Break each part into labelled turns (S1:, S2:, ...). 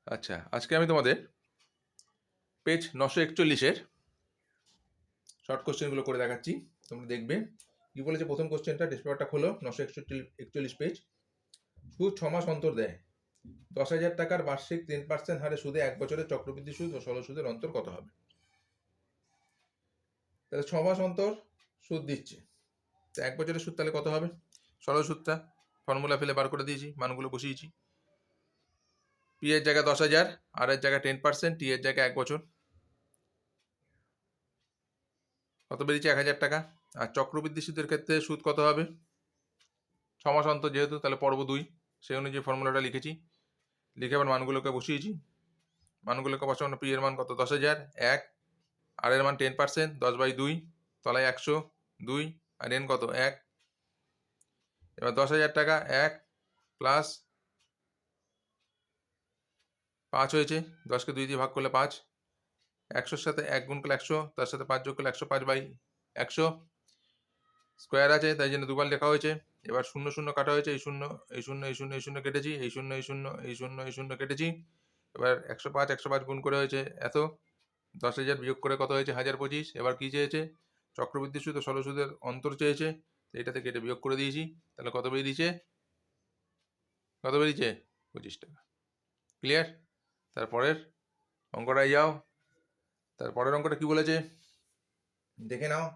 S1: আচ্ছা, আজকে আমি তোমাদের পেজ 941-এর শর্ট কোশ্চেনগুলো করে দেখাচ্ছি। তোমরা দেখবে কি বলেছে। প্রথম কোশ্চেনটা টেস্ট পেপারটা খোলো, 941 পেজ। সুদ 6 মাস অন্তর দেয়। 10,000 টাকার বার্ষিক 10% হারে সুদে 1 বছরের চক্রবৃদ্ধি সুদ ও সরল সুদের অন্তর কত হবে? তাহলে 6 মাস অন্তর সুদ দিচ্ছে, তো 1 বছরের সুদ তাহলে কত হবে? সরল সুদটা ফর্মুলা ফেলে বার করে দিয়েছি, মানগুলো বসিয়েছি। পি এর জায়গায় 10,000, আর এর জায়গায় 10%, টি এর জায়গায় 1 বছর, কত বেরিয়েছে? 1,000 টাকা। আর চক্রবৃদ্ধি সুদের ক্ষেত্রে সুদ কত হবে? 6 মাস অন্তর যেহেতু, তাহলে পর্ব 2 সেই অনুযায়ী ফর্মুলাটা লিখেছি, লিখে আবার মানগুলোকে বসিয়েছি। মানগুলোকে বসানো, পি এর মান কত? 10,000, 1, আর এর মান 10%, 10/2, তলায় 100, 2, আর এন কত? 1। এবার 10,000 টাকা 1 প্লাস 5 হয়েছে, 10কে 2 দিয়ে ভাগ করলে 5, 100-র সাথে 1 গুণ করলে 100, তার সাথে 5 যোগ করলে 105/100, স্কোয়ার আছে তাই জন্য দুবার লেখা হয়েছে। এবার 0 0 কাটা হয়েছে, এই 0 এই 0 এই 0 এই 0 কেটেছি, এই 0 এই 0 এই 0 এই 0 কেটেছি। এবার 105 গুণ করে হয়েছে এত, 10,000 বিয়োগ করে কত হয়েছে? 1025। এবার কি চেয়েছে? চক্রবৃদ্ধি সুদ ও সরল সুদের অন্তর চেয়েছে, তো এটা থেকে এটা বিয়োগ করে দিয়েছি। তাহলে কত বেরিয়েছে? কত বেরিয়েছে? 25 টাকা। ক্লিয়ার? তারপরের অঙ্কটায় যাও। তারপরের অঙ্কটা কি বলেছে দেখে নাও।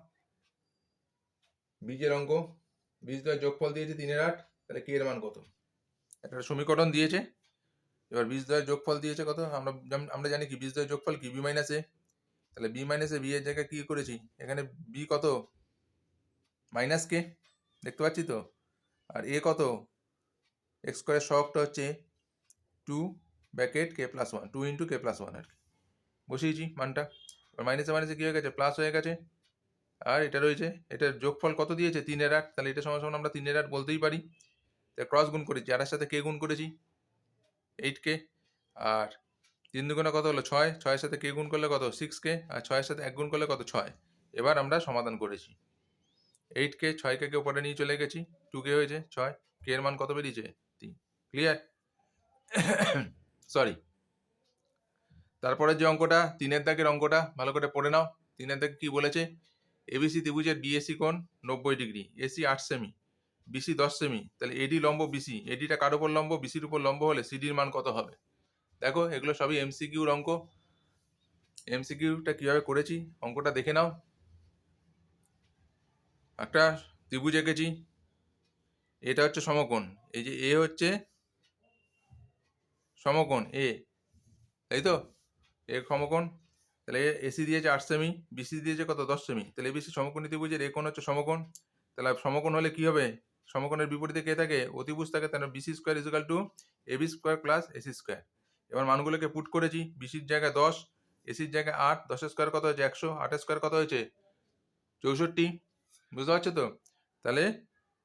S1: বীজের অঙ্ক, বীজদ্বয়ের যোগফল দিয়েছে 3/8, তাহলে কে এর মান কত? একটা সমীকরণ দিয়েছে। এবার বীজদ্বয়ের যোগফল দিয়েছে কত? আমরা জানি কি বীজদ্বয়ের যোগফল কি? বি মাইনাস এ। তাহলে বি মাইনাস এ, বি এর জায়গায় কি করেছি? এখানে বি কত? মাইনাস কে, দেখতে পাচ্ছি তো। আর এ কত? এক্স স্কোয়ার সহগটা হচ্ছে 2 bracket k plus 1, 2 into k plus 1 আর কি, বসিয়েছি মানটা। এবার মাইনাসে মাইনাসে কী হয়ে গেছে? প্লাস হয়ে গেছে। আর এটা রয়েছে, এটার যোগফল কত দিয়েছে? 3/8, তাহলে এটা সমান সমান আমরা 3/8 বলতেই পারি। তাই ক্রস গুণ করেছি, আর এর সাথে কে গুণ করেছি 8কে, আর 3 দুগুণে কত হলো? 6, 6-এর সাথে কে গুণ করলে কত? 6কে, আর 6-এর সাথে 1 গুণ করলে কত? 6। এবার আমরা সমাধান করেছি, 8কে 6কে উপরে নিয়ে চলে গেছি, 2কে হয়েছে 6, কে এর মান কত বেরিয়েছে? 3। ক্লিয়ার? সরি। তারপরে যে অঙ্কটা 3-এর দাগের অঙ্কটা ভালো করে পড়ে নাও। 3-এর দাগে কি বলেছে? এবিসি ত্রিভুজের বিএসি কোণ 90 ডিগ্রি, এসি 8 সেমি, বিসি 10 সেমি, তাহলে এডি লম্ব বিসি, এডিটা কার উপর লম্ব? বিসির উপর লম্ব হলে সিডির মান কত হবে? দেখো এগুলো সবই এমসিকিউর অঙ্ক। এমসিকিউটা কিভাবে করেছি অঙ্কটা দেখে নাও। একটা ত্রিভুজ এঁকেছি, এটা হচ্ছে সমকোণ, এই যে এ হচ্ছে সমকোণ এ, তাই তো? এ সমকোণ, তাহলে এসি দিয়েছে 8 সেমি, বিসি দিয়েছে কত? 10 সেমি, তাহলে এবিসি সমকোণী ত্রিভুজের এ কোণ হচ্ছে সমকোণ। তাহলে সমকোণ হলে কি হবে? সমকোণের বিপরীতে কে থাকে? অতিভুজ থাকে, তাহলে BC square is equal to AB square plus AC square. এবার মানগুলোকে পুট করেছি, বিসির জায়গায় 10, এসির জায়গায় 8, 10-এর স্কোয়ার কত হয়েছে? 100, 8-এর স্কোয়ার কত হয়েছে? 64। বুঝতে পারছো তো? তাহলে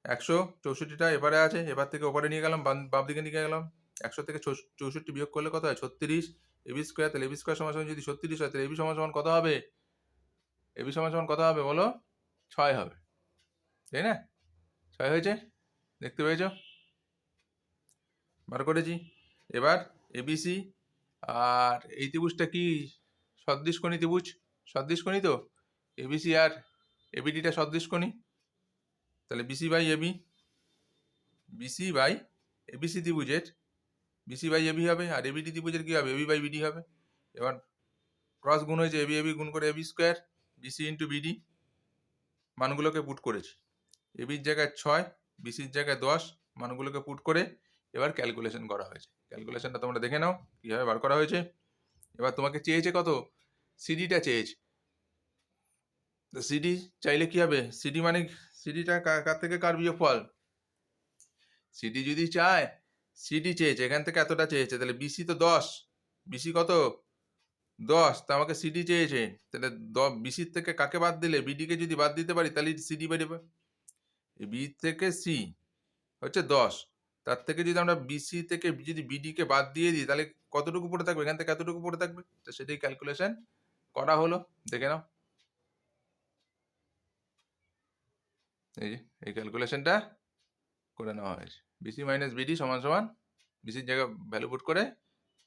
S1: 164টা এবারে আছে, এবার থেকে ওপারে নিয়ে গেলাম, বাম দিকে নিয়ে গেলাম, 100 থেকে 64 বিয়োগ করলে কত হয়? 36। এবি স্কোয়ার, তাহলে এবি স্কোয়ার সমান সমান যদি 36 হয়, তাহলে এবি সমান সমান কত হবে? এবি সমান সমান কত হবে বলো? 6 হবে, তাই না? 6 হয়েছে, দেখতে পেয়েছো? বার করেছি। এবার এবিসি আর এই ত্রিভুজটা কি সদৃশকোণী ত্রিভুজ? সদৃশকোণী তো, এবিসি আর এবিডিটা সদৃশকোণী, তাহলে BC by AB, BC by ABC ত্রিভুজের বিসি বাই এবি হবে, আর এবিডি ত্রিভুজের কী হবে? এবি বাই বিডি হবে। এবার ক্রস গুণ হয়েছে, এবি এবি গুণ করে AB square, BC into BD, মানগুলোকে পুট করেছি। এবির জায়গায় 6, বিসির জায়গায় 10, মানগুলোকে পুট করে এবার ক্যালকুলেশন করা হয়েছে। ক্যালকুলেশনটা তোমরা দেখে নাও কীভাবে বার করা হয়েছে। এবার তোমাকে চেয়েছে কত? সিডিটা চেয়েছে। তো সিডি চাইলে কি হবে? সিডি মানে সিডিটা কার থেকে কার বিয়োগফল? সিডি যদি চায়, সিডি চেয়েছে এখান থেকে এতটা চেয়েছে, তাহলে বিসি তো 10, বিসি কত? 10, তা আমাকে সিডি চেয়েছে, তাহলে বিসির থেকে কাকে বাদ দিলে? বিডিকে যদি বাদ দিতে পারি তাহলে সিডি বেরোবে। বি থেকে সি হচ্ছে 10, তার থেকে যদি আমরা বিসি থেকে যদি বিডিকে বাদ দিয়ে দিই তাহলে কতটুকু পড়ে থাকবে? এখান থেকে এতটুকু পড়ে থাকবে, তো সেটাই ক্যালকুলেশন করা হলো। দেখে নাও, এই যে এই ক্যালকুলেশনটা করে নেওয়া হয়েছে। বিসি মাইনাস বিডি সমান সমান বিসির জায়গায় ভ্যালু পুট করে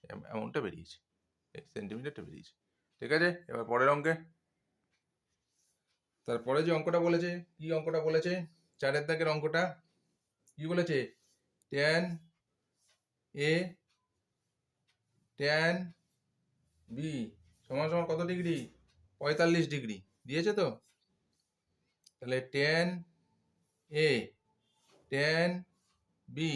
S1: অ্যামাউন্টটা বেরিয়েছে, সেন্টিমিটারটা বেরিয়েছে। ঠিক আছে, এবার পরের অঙ্কে। তারপরে যে অঙ্কটা বলেছে, কি অঙ্কটা বলেছে, 4 দাগের অঙ্কটা কি বলেছে, ট্যান এ ট্যান বি সমান সমান কত ডিগ্রি, 45 ডিগ্রি দিয়েছে তো। তাহলে ট্যান এ ট্যান বি,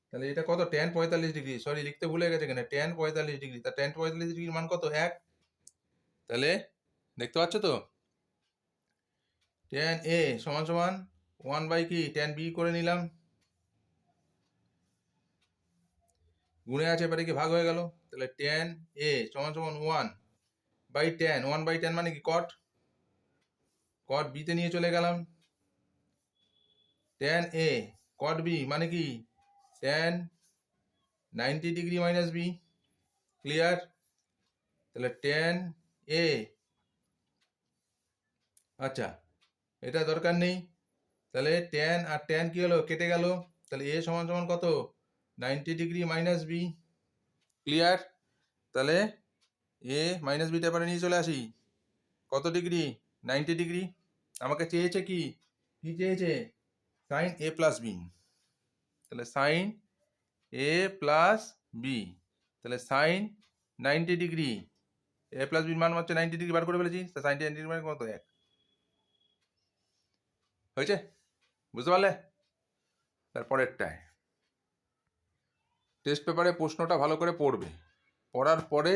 S1: তাহলে এটা কত, ট্যান 45 ডিগ্রি, সরি লিখতে ভুলে গেছে এখানে, ট্যান 45 ডিগ্রি, তা ট্যান 45 ডিগ্রির মান কত, 1। তাহলে দেখতে পাচ্ছ তো, ট্যান এ সমান সমান 1 বাই কি, ট্যান বি করে নিলাম, গুণে আছে, এবারে কি ভাগ হয়ে গেল। তাহলে ট্যান এ সমান সমান 1/10, 1/10 মানে কি, কট, কট বিতে নিয়ে চলে গেলাম। ট্যান এ কট বি মানে কি, tan 90 degree minus B, clear. তাহলে ট্যান এ, আচ্ছা এটা দরকার নেই, তাহলে ট্যান আর ট্যান কি হলো, কেটে গেল। তাহলে এ সমান সমান কত, 90 ডিগ্রি মাইনাস বি, ক্লিয়ার। তাহলে এ মাইনাস বিটা এবারে নিয়ে চলে আসি, কত ডিগ্রি, 90 ডিগ্রি। আমাকে চেয়েছে কি, কি চেয়েছে, সাইন এ প্লাস বি। তাহলে সাইন এ প্লাস বি, তাহলে সাইন 90 ডিগ্রি, এ প্লাস বির মান হচ্ছে 90 ডিগ্রি বার করে ফেলেছি, সাইন 90 ডিগ্রি মানে কত, 1 হয়েছে, বুঝতে পারলে। তারপরেরটায় টেস্ট পেপারে প্রশ্নটা ভালো করে পড়বে, পড়ার পরে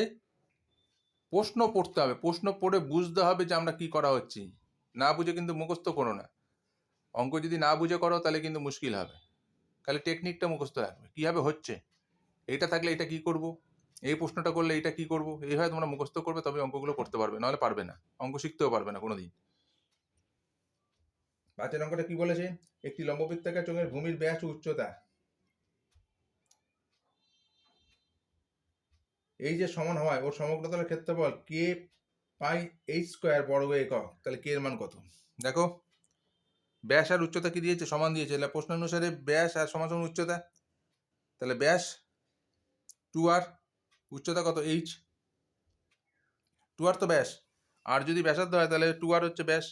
S1: প্রশ্ন পড়তে হবে, প্রশ্ন পড়ে বুঝতে হবে যে আমরা কি করা হচ্ছি, না বুঝে কিন্তু মুখস্থ করো না। অঙ্ক যদি না বুঝে করো তাহলে কিন্তু মুশকিল হবে, তাহলে টেকনিকটা মুখস্থ রাখবে, কীভাবে হচ্ছে, এইটা থাকলে এটা কি করব, এই প্রশ্নটা করলে এটা কি করব, এইভাবে তোমরা মুখস্থ করবে, তবে অঙ্কগুলো করতে পারবে, নাহলে পারবে না, অঙ্ক শিখতেও পারবে না কোনোদিন। 5 অঙ্কটা কি বলেছে, একটি লম্ববৃত্তাকার চোঙের ভূমির ব্যাস ও উচ্চতা এই যে সমান হয়, ওর সমগ্রতলের ক্ষেত্রফল কে পাই এইচ স্কোয়ার বর্গ একক, তাহলে কে এর মান কত। দেখো ব্যাস আর উচ্চতা কি দিয়েছে, সমান দিয়েছে, তাহলে প্রশ্ন অনুসারে ব্যাস আর সমান সমান উচ্চতা, তাহলে ব্যাস 2r, উচ্চতা কত এইচ, 2r তো ব্যাস, আর যদি ব্যাসার্ধ হয় তাহলে 2r হচ্ছে ব্যাস,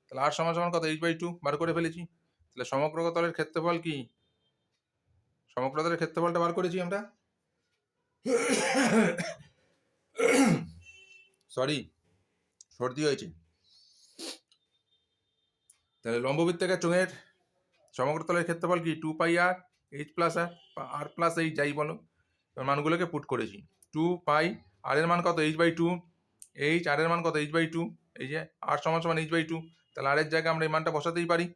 S1: তাহলে আর সমান সমান কত, h/2 বার করে ফেলেছি। তাহলে সমগ্রতলের ক্ষেত্রফল কি, সমগ্রতলের ক্ষেত্রফলটা বার করেছি আমরা, সরি সর্দি হয়েছে। তাহলে লম্ববৃত্তাকার চোঙের সমগ্রতলের ক্ষেত্রফল কি, 2πr h প্লাস আর প্লাস এইচ যাই বলো, মানগুলোকে পুট করেছি। 2π, আর এর মান কত, h/2, এইচ আর এর মান কত, h/2, এই যে আর সমান সমান h/2, তাহলে আর এর জায়গায় আমরা এই মানটা বসাতেই পারি,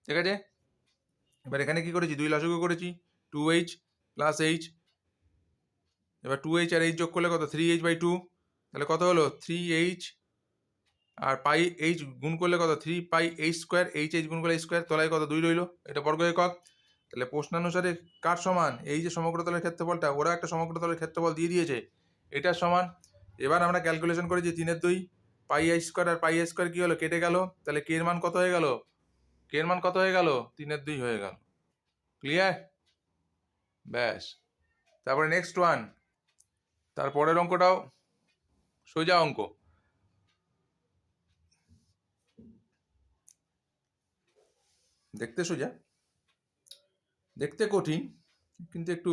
S1: ঠিক আছে। এবার এখানে কি করেছি, 2 লসাগু করেছি, 2h প্লাস h, এবার 2h আর h যোগ করলে কত, 3h/2, তাহলে কত হলো, 3h আর পাই এইচ গুণ করলে কত, 3πh স্কোয়ার, h গুণ করলে h স্কোয়ার, তলায় কত, 2 রইলো, এটা বর্গ একক। তাহলে প্রশ্নানুসারে কার সমান, এই যে সমগ্রতলের ক্ষেত্রফলটা, ওরা একটা সমগ্রতলের ক্ষেত্রফল দিয়ে দিয়েছে, এটার সমান। এবার আমরা ক্যালকুলেশন করেছি 3/2, πh স্কোয়ার আর πh স্কোয়ার কি হলো, কেটে গেল, তাহলে কে এর মান কত হয়ে গেল, কে এর মান কত হয়ে গেল, 3/2 হয়ে গেল, ক্লিয়ার, ব্যাস। তারপরে নেক্সট ওয়ান, তারপরের অঙ্কটাও সোজা অঙ্ক, দেখতে সোজা, দেখতে কঠিন, কিন্তু একটু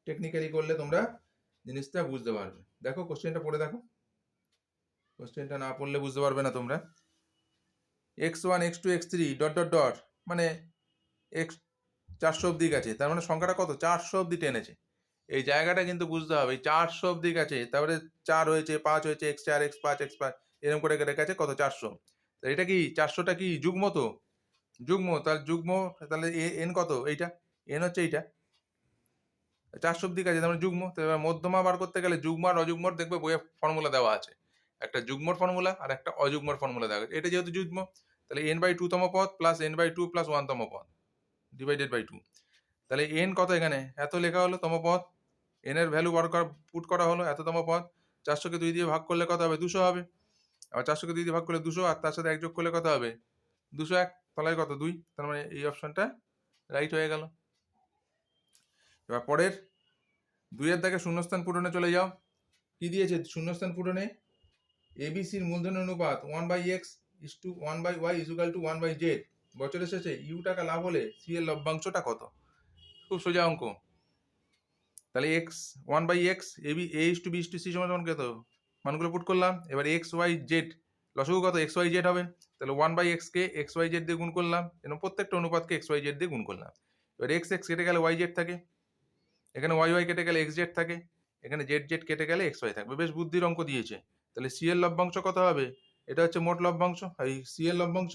S1: টেকনিক্যালি করলে তোমরা জিনিসটা বুঝতে পারবে। দেখো কোশ্চেনটা পড়ে দেখো, কোশ্চেনটা না পড়লে বুঝতে পারবে না তোমরা। x1 x2 x3 dot dot dot, মানে x 400 অব্দি গেছে, তার মানে সংখ্যাটা কত, 400 অব্দি টেনেছে, এই জায়গাটা কিন্তু বুঝতে হবে, 400 অব্দি গেছে, তারপরে 4 হয়েছে, 5 হয়েছে, x4 x5 x5 এরকম করে গেছে কত, 400। এটা কি 400টা কি যুগ্ম, তো যুগ্ম, তার যুগ্ম, তাহলে এন কত, এইটা এন হচ্ছে এইটা, 400 অব্দি কাছে, তার মানে যুগ্ম। তো এবার মধ্যমা বার করতে গেলে যুগ্ম আর অযুগ্মর দেখবে বইয়ে ফর্মুলা দেওয়া আছে, একটা যুগ্মর ফর্মুলা আর একটা অযুগ্মর ফর্মুলা দেওয়া আছে, এটা যেহেতু যুগ্ম, তাহলে n/2 তম পদ প্লাস n/2 প্লাস 1 তম পদ ডিভাইডেড বাই 2, তাহলে n কত, এখানে এত লেখা হলো তম পদ, n এর ভ্যালু বার করা পুট করা হলো, এত তম পদ, 400কে 2 দিয়ে ভাগ করলে কত হবে, 200 হবে, আবার 400কে 2 দিয়ে ভাগ করলে 200, আর তার সাথে 1 যোগ করলে কত হবে, 201, তলায় কত, 2, তার মানে এই অপশনটা রাইট হয়ে গেল। এবার পরের 2-এর দাগে শূন্যস্থান পূরণে চলে যাও। কি দিয়েছে শূন্যস্থান পূরণে? এবিসির মূলধনের অনুপাত 1/x is to 1/y equal to 1/z। বছরের শেষে ইউ টাকা লাভ হলে সি এর লভ্যাংশটা কত? খুব সোজা অঙ্ক। তাহলে X 1/x A is to B is to C সমান কত? মানগুলো পুট করলাম। এবার এক্স ওয়াই জেড লসগু কত? এক্স ওয়াই জেড হবে। তাহলে 1/x কে এক্স ওয়াই জেড দিয়ে গুণ করলাম, এবং প্রত্যেকটা অনুপাতকে এক্স ওয়াই জেড দিয়ে গুণ করলাম। এবার এক্স এক্স কেটে গেলে ওয়াই জেড থাকে, এখানে ওয়াই ওয়াই কেটে গেলে এক্স জেড থাকে, এখানে জেড জেড কেটে গেলে এক্স ওয়াই থাকবে। বেশ বুদ্ধির অঙ্ক দিয়েছে। তাহলে সি এর লভ্যাংশ কত হবে? এটা হচ্ছে মোট লভ্যাংশ, এই সি এর লভ্যাংশ।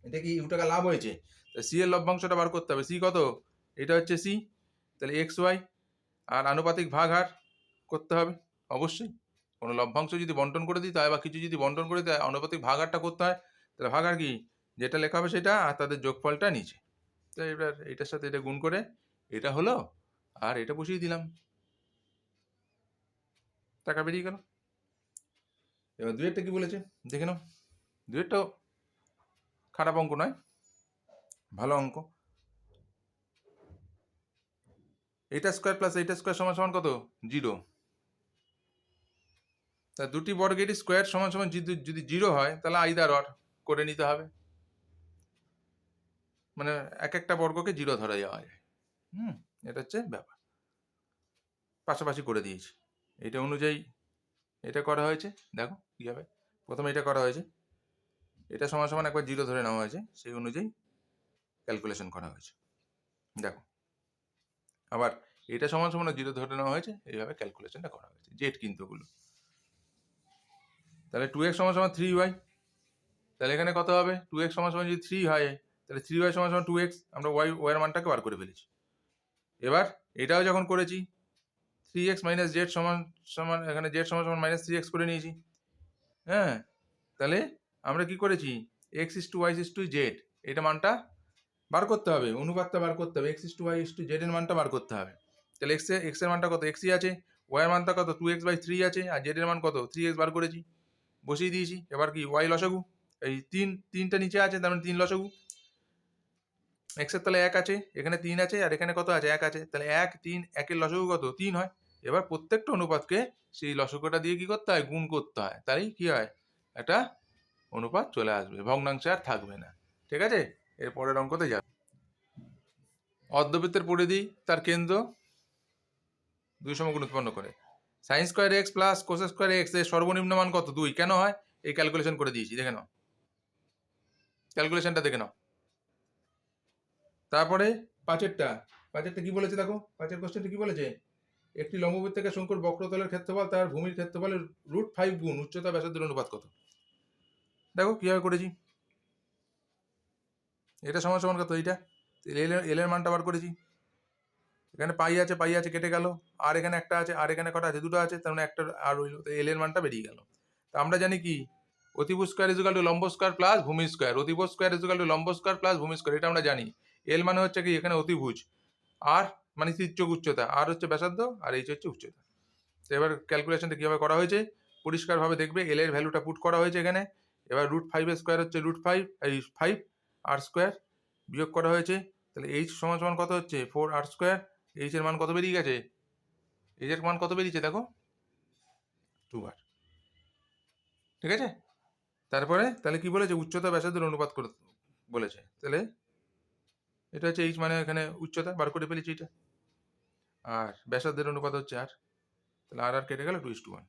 S1: এটা কি ইউ টাকা লাভ হয়েছে, তাহলে সি এর লভ্যাংশটা বার করতে হবে। সি কত? এটা হচ্ছে সি। তাহলে এক্স ওয়াই আর আনুপাতিক ভাগ হার করতে হবে অবশ্যই। কোনো লভ্যাংশ যদি বন্টন করে দিতে হয় বা কিছু যদি বন্টন করে দিতে হয়, আনুপাতিক ভাগ হারটা করতে হয়। তাহলে ভাগ হার কি? যেটা লেখা হবে সেটা, আর তাদের যোগফলটা নিচে। তো এবার এটার সাথে এটা গুণ করে এটা হলো, আর এটা বসিয়ে দিলাম, টাকা বেরিয়ে গেল। এবার 2-এরটা কি বলেছে দেখে নাও। 2-এরটাও খারাপ অঙ্ক নয়, ভালো অঙ্ক। এটা স্কোয়ার প্লাস এইটা স্কোয়ার সমান সমান কত? 0। তা দুটি বর্গেরই স্কোয়ার সমান সমান যদি 0 হয়, তাহলে আইদার অর করে নিতে হবে। মানে এক একটা বর্গকে 0 ধরে যাওয়া যায়। এটা হচ্ছে ব্যাপার। পাশাপাশি করে দিয়েছি। এটা অনুযায়ী এটা করা হয়েছে। দেখো কি হবে। প্রথমে এটা করা হয়েছে, এটা সমান সমান একবার 0 ধরে নেওয়া হয়েছে, সেই অনুযায়ী ক্যালকুলেশন করা হয়েছে। দেখো আবার এটা সমান সমান 0 ধরে নেওয়া হয়েছে, এইভাবে ক্যালকুলেশনটা করা হয়েছে। জেড কিন্তু ওগুলো। তাহলে 2x সমান সমান 3y। তাহলে এখানে কত হবে? 2x সমান সমান যদি 3 হয়, তাহলে 3y সমান সমান 2x। আমরা y এর মানটাকে বার করে ফেলেছি। এবার এটাও যখন করেছি, 3x মাইনাস জেড সমান সমান, এখানে জেড সমান সমান মাইনাস 3x করে নিয়েছি। হ্যাঁ, তাহলে আমরা কি করেছি? x is to Y is to Z, এটা মানটা বার করতে হবে, অনুপাতটা বার করতে হবে। x is to Y is to Z এর মানটা বার করতে হবে। তাহলে x এর মানটা কত? xই আছে। y এর মানটা কত? 2x/3 আছে। আর z এর মান কত? 3x বার করেছি, বসিয়ে দিয়েছি। এবার কি y লসাগু, এই 3টা নিচে আছে, তার মানে 3 লসাগু। x এর তাহলে 1 আছে, এখানে 3 আছে, আর এখানে কত আছে? 1 আছে। তাহলে 1 3, 1 এর লসাগু কত? 3 হয়। এবার প্রত্যেকটা অনুপাতকে সেই লসাগুটা দিয়ে কি করতে হয়? গুণ করতে হয়। তাই কি হয়? একটা অনুপাত চলে আসবে, ভগ্নাংশে আর থাকবে না। ঠিক আছে, এর পরের অঙ্কতে যাবে। অর্ধবৃত্তের পরিধি তার কেন্দ্র 2 সমগুণ উৎপন্ন করে। Sine square x plus cos square x এর সর্বনিম্ন মান কত? 2। কেন হয়? এই ক্যালকুলেশন করে দিয়েছি, দেখে নাও, ক্যালকুলেশনটা দেখে নাও। তারপরে পাঁচেরটা কি বলেছে দেখো, পাঁচের কোশ্চেনটা কি বলেছে? একটি লম্ববৃত্তাকার শঙ্কুর বক্রতলের ক্ষেত্রফল তার ভূমির ক্ষেত্রফলের √5 গুণ উচ্চতা ব্যাসার্ধের অনুপাত কত? দেখো কিভাবে করেছি। এটা সমান সমান কত? এইটা এল এর মানটা বার করেছি। এখানে পাই আছে কেটে গেল, আর এখানে একটা আছে, আর এখানে কটা আছে? 2টো আছে, তার মানে একটা আর রইল। তো এল এর মানটা বেরিয়ে গেল। তা আমরা জানি কি, অতিভুজ স্কোয়ার ইজুকাল টু লম্ব স্কোয়ার প্লাস ভূমি স্কোয়ার। অতিভুজ স্কোয়ার ইজুকাল টু লম্ব স্কোয়ার প্লাস ভূমি স্কোয়ার, এটা আমরা জানি। এল মানে হচ্ছে কি, এখানে অতিভুজ, আর মানে তির্যক উচ্চতা, আর হচ্ছে ব্যাসার্ধ, আর এইচ হচ্ছে উচ্চতা। তো এবার ক্যালকুলেশনটা কীভাবে করা হয়েছে পরিষ্কারভাবে দেখবে। এল এর ভ্যালুটা পুট করা হয়েছে এখানে। এবার √5 এর স্কোয়ার হচ্ছে √5, এই 5 আর স্কোয়ার বিয়োগ করা হয়েছে। তাহলে এইচ সমান সমান কত হচ্ছে? 4 আর স্কোয়ার। এইচ এর মান কত বেরিয়ে গেছে? এইচ এর মান কত বেরিয়েছে দেখো, 2 বার। ঠিক আছে, তারপরে তাহলে কি বলেছে? উচ্চতা ব্যাসার্ধের অনুপাত করে বলেছে। তাহলে এটা হচ্ছে এইচ, মানে এখানে উচ্চতা বার করে ফেলেছি এটা, আর ব্যাসার্ধের অনুপাত হচ্ছে আর। তাহলে আর আর কেটে গেল 2:1।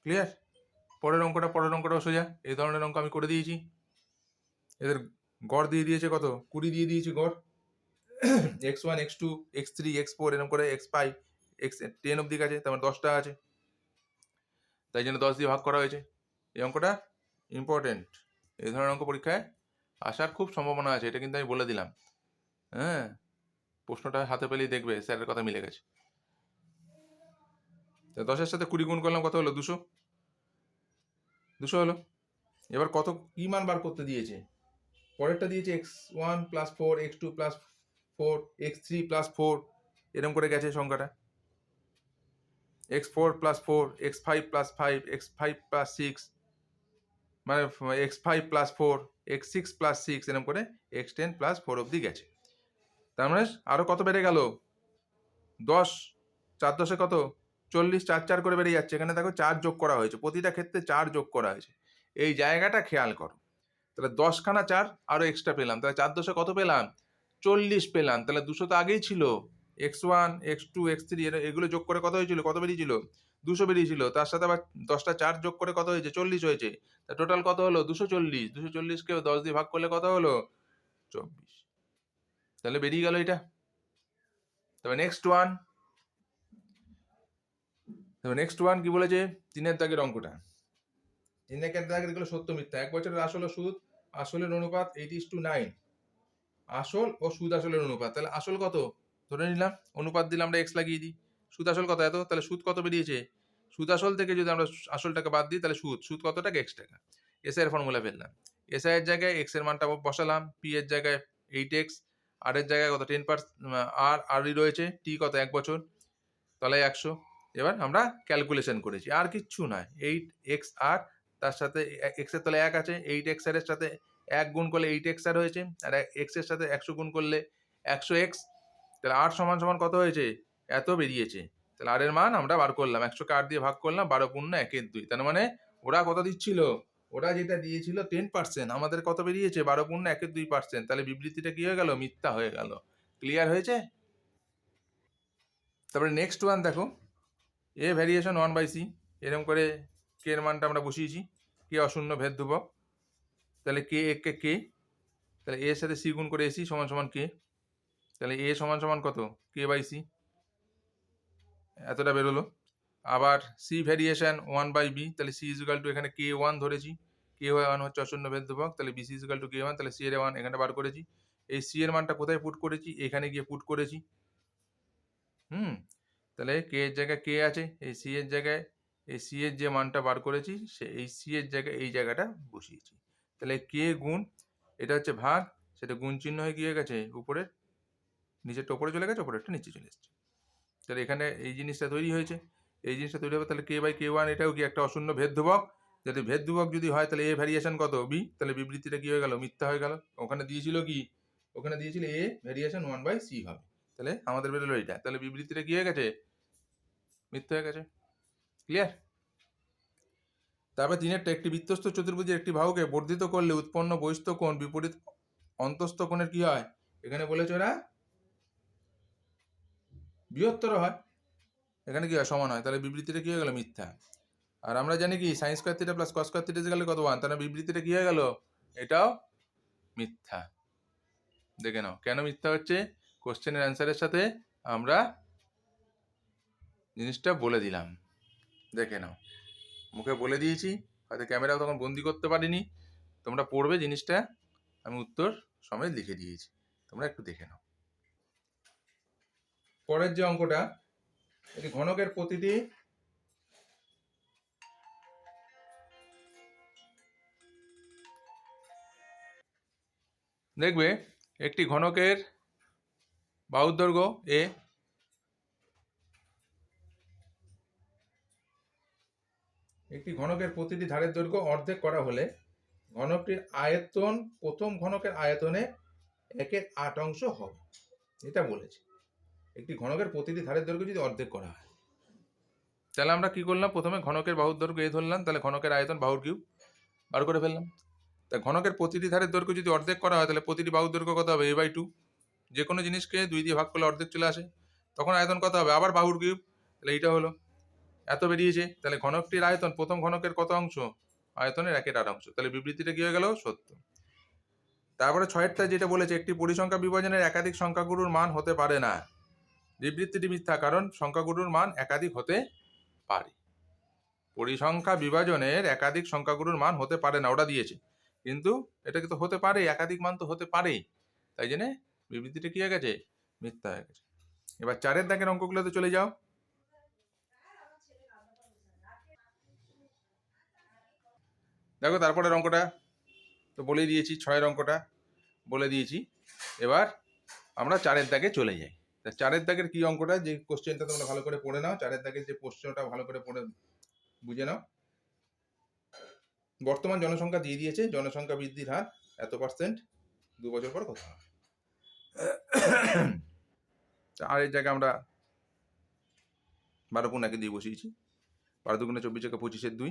S1: ক্লিয়ার? পরের অঙ্কটাও সোজা। এই ধরনের অঙ্ক আমি করে দিয়েছি। এদের গড় দিয়ে দিয়েছে কত? 20 দিয়ে দিয়েছি গড়। x1 x2 x3 x4 এরকম করে x5 x10 অব্দি আছে, তার মানে 10টা আছে, তাই জন্য 10 দিয়ে ভাগ করা হয়েছে। এই অঙ্কটা ইম্পর্টেন্ট। এই ধরনের অঙ্ক পরীক্ষায় আসার খুব সম্ভাবনা আছে, এটা কিন্তু আমি বলে দিলাম। হ্যাঁ, প্রশ্নটা হাতে পেলেই দেখবে স্যারের কথা মিলে গেছে। 10-এর সাথে 20 গুণ করলাম, কত হলো? 200। 200 হলো। এবার কত কি মান বার করতে দিয়েছে? পরেরটা দিয়েছে x1 plus 4 x2 plus 4 x3 plus 4, এরকম করে গেছে সংখ্যাটা। x4 plus 4 x5 plus 5 x5 plus 6, মানে x5 প্লাস 4 x6 প্লাস 6, এরকম করে x10 প্লাস 4 অব্দি গেছে। তার মানে আরো কত বেড়ে গেল? 10 4 10 কত 40, 4 4 করে বেরিয়ে যাচ্ছে। এখানে দেখো 4 যোগ করা হয়েছে, প্রতিটা ক্ষেত্রে 4 যোগ করা হয়েছে। এই জায়গাটা খেয়াল করো। তাহলে 10 খানা 4 আরো এক্সট্রা পেলাম, তাহলে 4 10 কত পেলাম 40 পেলাম। তাহলে 200 তো আগেই ছিল, x1 x2 x3 এগুলো যোগ করে কত হয়েছিল, কত বেরিয়েছিল 200 বেরিয়েছিল। তার সাথে আবার 10টা 4 যোগ করে কত হয়েছে 40 হয়েছে। তা টোটাল কত হলো 240। 240 কে 10 দিয়ে ভাগ করলে কত হলো 24। তাহলে বেরিয়ে গেল এটা। তবে নেক্সট ওয়ান কি বলেছে, 3-এর দাগের অঙ্কটা। 3-এর দাগের এগুলো সত্য মিথ্যা। 1 বছরের আসল ও সুদ, আসলের অনুপাত 8:9। আসল ও সুদ আসলের অনুপাত। তাহলে আসল কত ধরে নিলাম, অনুপাত দিলাম, আমরা এক্স লাগিয়ে দিই। সুদ আসল কত এত, তাহলে সুদ কত বেরিয়েছে, সুদ আসল থেকে যদি আমরা আসলটাকে বাদ দিই তাহলে সুদ কত টাকা, x টাকা। এসআই এর ফর্মুলা ফেললাম, এসআই এর জায়গায় এক্স এর মানটা বসালাম, পি এর জায়গায় 8x, আর এর জায়গায় কত 10%, আর রয়েছে, টি কত 1 বছর, তাহলে 100। এবার আমরা ক্যালকুলেশন করেছি, আর কিচ্ছু নয়। 8x আর তার সাথে এক্স এর তলে 1 আছে, 8x এর সাথে 1 গুণ করলে 8x আর হয়েছে, আর এক্স এর সাথে 100 গুণ করলে 100x। তাহলে আর সমান সমান কত হয়েছে, এত বেরিয়েছে। তাহলে আর এর মান আমরা বার করলাম, 100 কে 8 দিয়ে ভাগ করলাম, 12 পূর্ণ 1/2। তার মানে ওরা কত দিচ্ছিল, ওরা যেটা দিয়েছিল 10%, আমাদের কত বেরিয়েছে 12 পূর্ণ 1/2%। তাহলে বিবৃতিটা কি হয়ে গেল, মিথ্যা হয়ে গেল। ক্লিয়ার হয়েছে? তারপরে নেক্সট ওয়ান দেখো, এ ভ্যারিয়েশন 1/c, এরকম করে কে এর মানটা আমরা বসিয়েছি, কে অশূন্য ভেদ ধ্রুবক। তাহলে কে কে কে, তাহলে এর সাথে সি গুণ করে এসি সমান সমান কে, তাহলে এ সমান সমান কত k/c, এতটা বেরোলো। আবার সি ভ্যারিয়েশন 1/b, তাহলে সি ইজুকাল টু, এখানে k1 ধরেছি, k1 হচ্ছে অশূন্য ভেদ ধ্রুবক, তাহলে বিসি ইজুকাল টু k1, তাহলে সি এর 1 এখানে বার করেছি। এই সি এর মানটা কোথায় পুট করেছি, এখানে গিয়ে পুট করেছি। তাহলে কে এর জায়গায় কে আছে, এই সি এর জায়গায় এই সি এর যে মানটা বার করেছি সে এই সি এর জায়গায় এই জায়গাটা বসিয়েছি। তাহলে কে গুণ, এটা হচ্ছে ভাগ, সেটা গুণ চিহ্ন হয়ে গিয়ে গেছে উপরের, নিচেরটা উপরে চলে গেছে, উপরেরটা নিচে চলে এসেছে। তাহলে এখানে এই জিনিসটা তৈরি হয়েছে, এই জিনিসটা তৈরি হবে। তাহলে k/k1 এটাও কি একটা অশূন্য ভেদ ধ্রুবক, যদি ভেদ ধ্রুবক যদি হয় তাহলে এ ভ্যারিয়েশন কত বি, তাহলে বিবৃতিটা কি হয়ে গেল, মিথ্যা হয়ে গেল। ওখানে দিয়েছিল কি, ওখানে দিয়েছিল এ ভ্যারিয়েশন 1/c হবে, তাহলে আমাদের বেরোলো এটা। তাহলে বিবৃতিটা কি হয়ে গেছে, মিথ্যা হয়ে গেছে। ক্লিয়ার? তারপর 3-এরটা, একটি বৃত্তস্থ চতুর্ভুজের একটি বাহুকে বর্ধিত করলে উৎপন্ন বহিস্থ কোণ বিপরীত অন্তস্থ কোণের কি হয়, এখানে বলেছে ওরা বৃহত্তর হয়, এখানে কি হয় সমান হয়। তাহলে বিবৃতিটা কি হয়ে গেল, মিথ্যা। আর আমরা জানি কি sin square theta plus cos square theta গেলে কত 1, তাহলে বিবৃতিটা কি হয়ে গেল, এটাও মিথ্যা। দেখে নাও কেন মিথ্যা হচ্ছে, কোশ্চেনের অ্যান্সারের সাথে আমরা জিনিসটা বলে দিলাম, দেখে নাও, মুখে বলে দিয়েছি, হয়তো ক্যামেরাও তখন বন্দি করতে পারিনি, তোমরা পড়বে জিনিসটা, আমি উত্তর সমেত লিখে দিয়েছি, তোমরা একটু দেখে নাও। পরের যে অঙ্কটা, এটি ঘনকের প্রতিটি দেখবে, একটি ঘনকের বাহুর দৈর্ঘ্য এ, একটি ঘনকের প্রতিটি ধারের দৈর্ঘ্য অর্ধেক করা হলে ঘনকটির আয়তন প্রথম ঘনকের আয়তনে 1/8 হবে, এটা বলেছে। একটি ঘনকের প্রতিটি ধারের দৈর্ঘ্য যদি অর্ধেক করা হয়, তাহলে আমরা কি করলাম, প্রথমে ঘনকের বাহুর দৈর্ঘ্য এ ধরলাম, তাহলে ঘনকের আয়তন বাহুর কিউব বার করে ফেললাম। তা ঘনকের প্রতিটি ধারের দৈর্ঘ্য যদি অর্ধেক করা হয়, তাহলে প্রতিটি বাহুর দৈর্ঘ্য কত হবে, a/2। যে কোনো জিনিসকে 2 দিয়ে ভাগ করলে অর্ধেক চলে আসে, তখন আয়তন কত হবে, আবার বাহুর কিউব, তাহলে এইটা হলো এত বেরিয়েছে। তাহলে ঘনকটির আয়তন প্রথম ঘনকের কত অংশ, আয়তনের 1/8। তাহলে বিবৃতিটা কি হয়ে গেল, সত্য। তারপরে 6-এরটা যেটা বলেছে, একটি পরিসংখ্যা বিভাজনের একাধিক সংখ্যাগুরুর মান হতে পারে না, বিবৃতিটি মিথ্যা, কারণ সংখ্যাগুরুর মান একাধিক হতে পারে। পরিসংখ্যা বিভাজনের একাধিক সংখ্যাগুরুর মান হতে পারে না, ওটা দিয়েছে, কিন্তু এটা কিন্তু হতে পারে, একাধিক মান তো হতে পারে, তাই জন্য বিবৃতিটা কি হয়ে গেছে, মিথ্যা হয়ে গেছে। এবার 4-এর দাগের অঙ্কগুলোতে চলে যাও। দেখো তারপরের অঙ্কটা তো বলেই দিয়েছি, 6-এর অঙ্কটা বলে দিয়েছি। এবার আমরা 4-এর দাগে চলে যাই। 4-এর দাগের কি অঙ্কটা, যে কোশ্চেনটা তোমরা ভালো করে পড়ে নাও, 4-এর দাগের যে প্রশ্নটা ভালো করে পড়ে বুঝে নাও। বর্তমান জনসংখ্যা দিয়ে দিয়েছে, জনসংখ্যা বৃদ্ধির হার এত %, 2 বছর পর কত হবে। আর এর জায়গায় আমরা 12 গুণ 1 দিয়ে বসিয়েছি, 12 দুগুণে 24 একে 25-এর 2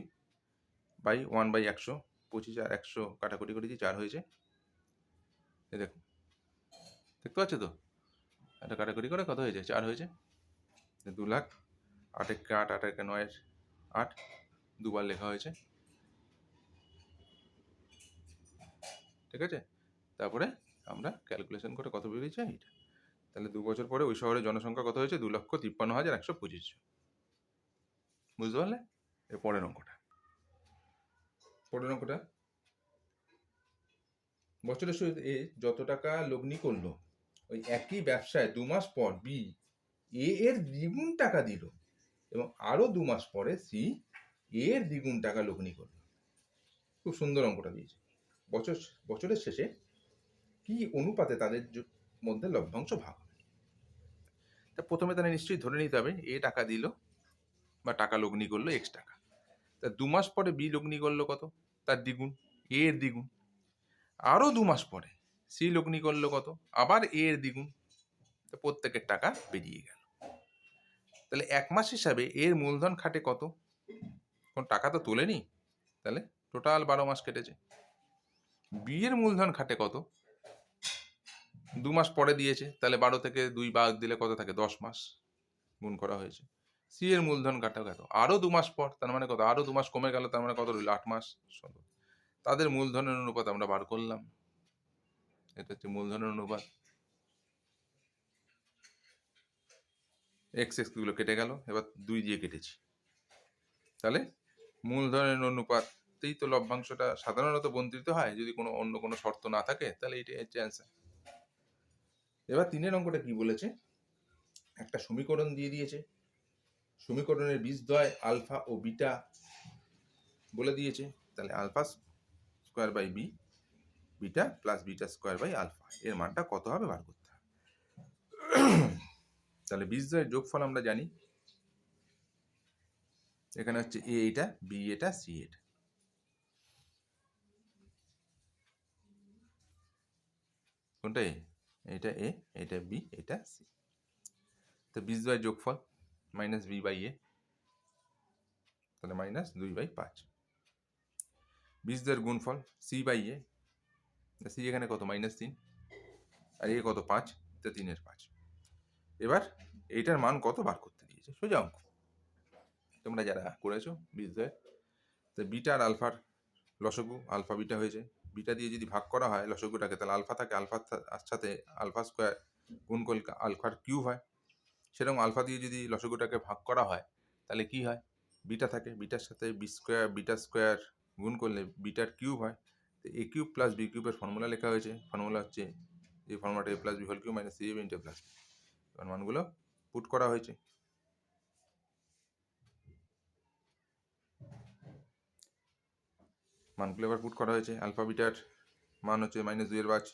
S1: বাই 1/100, 25 আর 100 কাটাকুটি করেছি, 4 হয়েছে। এই দেখো, দেখতে পাচ্ছ তো, এটা কাটাকুটি করে কত হয়েছে, 4 হয়েছে। 2 লাখ, 8 একে 8, 8 একে 9, 8, দুবার লেখা হয়েছে, ঠিক আছে। তারপরে আমরা ক্যালকুলেশন করে কত বেরিয়েছে এইটা। তাহলে 2 বছর পরে ওই শহরের জনসংখ্যা কত হয়েছে, 2,53,125। বুঝতে পারলে? এর পরের অঙ্কটা, বছরের শুরুতে এ যত টাকা লগ্নি করলো, ওই একই ব্যবসায় 2 মাস পর বি এ এর দ্বিগুণ টাকা দিল, এবং আরো 2 মাস পরে সি এ এর দ্বিগুণ টাকা লগ্নি করলো। খুব সুন্দর অঙ্কটা দিয়েছে। বছরের শেষে কি অনুপাতে তাদের মধ্যে লভ্যাংশ ভাগ হবে। তা প্রথমে তাহলে নিশ্চয়ই ধরে নিতে হবে এ টাকা দিল বা টাকা লগ্নি করলো এক্স টাকা, তা 2 মাস পরে বি লগ্নি করলো কত, তার দ্বিগুণ, এ এর দ্বিগুণ। আরো 2 মাস পরে সি লগ্নি করলো কত, আবার এ এর দ্বিগুণ। তো প্রত্যেকের টাকা বেরিয়ে গেল। তাহলে 1 মাস হিসাবে এর মূলধন খাটে কত, কোন টাকা তো তোলেনি, তাহলে টোটাল 12 মাস কেটেছে। বি এর মূলধন খাটে কত, 2 মাস পরে দিয়েছে, তাহলে 12 থেকে 2 বাদ দিলে কত থাকে, 10 মাস, গুণ করা হয়েছে। সি এর মূলধন কাটা কত, আরো 2 মাস পর, তার মানে কত, আরো 2 মাস কমে গেল, তার মানে কত রইল, 8 মাস। তাদের মূলধনের অনুপাত আমরা বার করলাম, এটা হচ্ছে মূলধনের অনুপাত। এক্স এক্স গুলো কেটে গেল, এবার 2 দিয়ে কেটেছি, তাহলে মূলধনের অনুপাতেই তো লভ্যাংশটা সাধারণত বন্টিত হয়, যদি কোনো অন্য কোনো শর্ত না থাকে, তাহলে এইটাই হচ্ছে অ্যান্সার। এবার 3 অঙ্কটা কি বলেছে, একটা সমীকরণ দিয়ে দিয়েছে, সমীকরণের বীজদ্বয় আলফা ও বিটা বলে দিয়েছে, তাহলে alpha square by B, beta plus beta square by alpha, এর মানটা কত হবে বার করতে হবে। তাহলে বীজদ্বয়ের যোগফল আমরা জানি, এখানে হচ্ছে এ এটা, বি এটা, সি এটা। কোনটা এ, এটা এ, এটা বি, এটা সি। তো বীজদ্বয়ের যোগফল মাইনাস বি বাই এ, তাহলে মাইনাস 2/5। বীজদ্বয়ের গুণফল সি বাই এ, সি এখানে কত, -3, আর এ কত, 5, তো 3-এর 5। এবার এইটার মান কত বার করতে দিয়েছে, সোজা অঙ্ক, তোমরা যারা করেছো বীজদ্বয়। তো বিটা আর আলফার লসগু, আলফা বিটা হয়েছে, বিটা দিয়ে যদি ভাগ করা হয় লসগুটাকে, তাহলে আলফা থাকে, আলফার সাথে আলফা স্কোয়ার গুণ করলে আলফার কিউব হয়। সেরকম আলফা দিয়ে যদি লসগুটাকে ভাগ করা হয়, তাহলে কি হয়, বিটা থাকে, বিটার সাথে বি স্কোয়ার বিটা স্কোয়ার গুণ করলে বিটার কিউব হয়। তো এ কিউব প্লাস বি কিউবের ফর্মুলা লেখা হয়েছে, ফর্মুলা হচ্ছে এই ফর্মুলাটা A plus B whole cube minus C A into plus, এবার মানগুলো পুট করা হয়েছে। মানগুলো এবার পুট করা হয়েছে, আলফা বিটার মান হচ্ছে -2/5,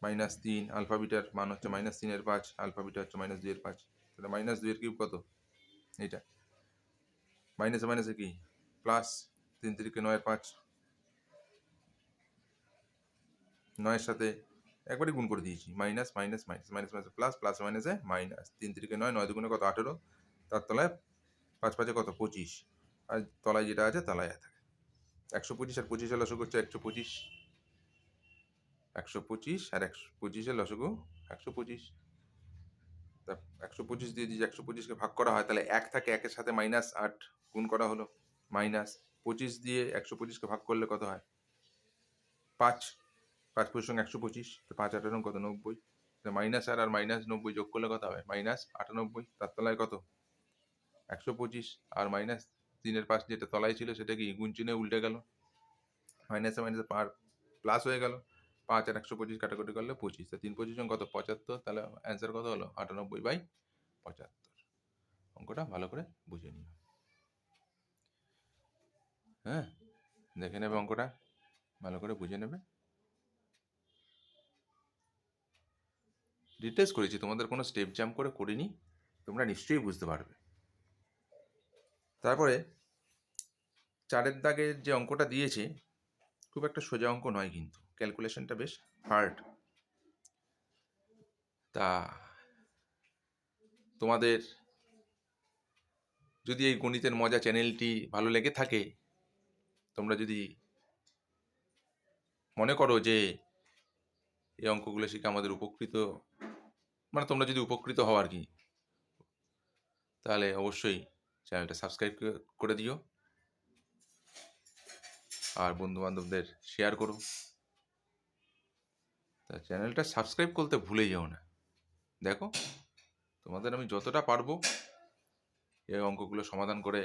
S1: -3, আলফা বিটার মান হচ্ছে -3/5, আলফা বিটা হচ্ছে -2/5, তাহলে -2 এর কিউব কত, এইটা মাইনাসে মাইনাসে কি প্লাস, 3 3 9 5, 9-এর সাথে একবারই গুণ করে দিয়েছি, minus minus minus minus minus plus, plus মাইনাসে মাইনাস, 3 3 9, 9 দুগুণে কত, 18, তার তলায় 5 5 কত, 25, আর তলায় যেটা আছে তলায় থাকে 125, আর 25 এর লসগু হচ্ছে 125, 125 আর 125 এর লসগু 125। 125 দিয়ে যদি 125কে ভাগ করা হয়, তাহলে 1 থাকে, 1-এর সাথে -8 গুণ করা হলো, মাইনাস 25 দিয়ে 125কে ভাগ করলে কত হয়, 5, 5 5 সঙ্গে 125, তো 5 8 কত, 90, মাইনাস আর মাইনাস 90 যোগ করলে কত হবে, -98, তার তলায় কত, 125, আর -3/5 যেটা তলায় ছিল সেটা কি গুণ চিহ্নে উল্টে গেল, মাইনাসে মাইনাসে প্লাস হয়ে গেল, 5 আর 125 কাটাকুটি করলে 25, তো 3 25 কত, 75, তাহলে অ্যান্সার কত হলো, 98/75। অঙ্কটা ভালো করে বুঝে নিও, হ্যাঁ, দেখে নেবে অঙ্কটা, ভালো করে বুঝে নেবে। ডিটেলস করেছি, তোমাদের কোনো স্টেপ জাম্প করে করিনি, তোমরা নিশ্চয়ই বুঝতে পারবে। তারপরে 4-এর দাগের যে অঙ্কটা দিয়েছে, খুব একটা সোজা অঙ্ক নয়, কিন্তু ক্যালকুলেশনটা বেশ হার্ড। তা তোমাদের যদি এই গণিতের মজা চ্যানেলটি ভালো লেগে থাকে, তোমরা যদি মনে করো যে এই অঙ্কগুলো শিখে আমাদের উপকৃত, মানে তোমরা যদি উপকৃত হও আর কি, তাহলে অবশ্যই চ্যানেলটা সাবস্ক্রাইব করে দিও আর বন্ধু বান্ধবদের শেয়ার করো। তা চ্যানেলটা সাবস্ক্রাইব করতে ভুলে যেও না। দেখো, তোমাদের আমি যতটা পারবো এই অঙ্কগুলো সমাধান করে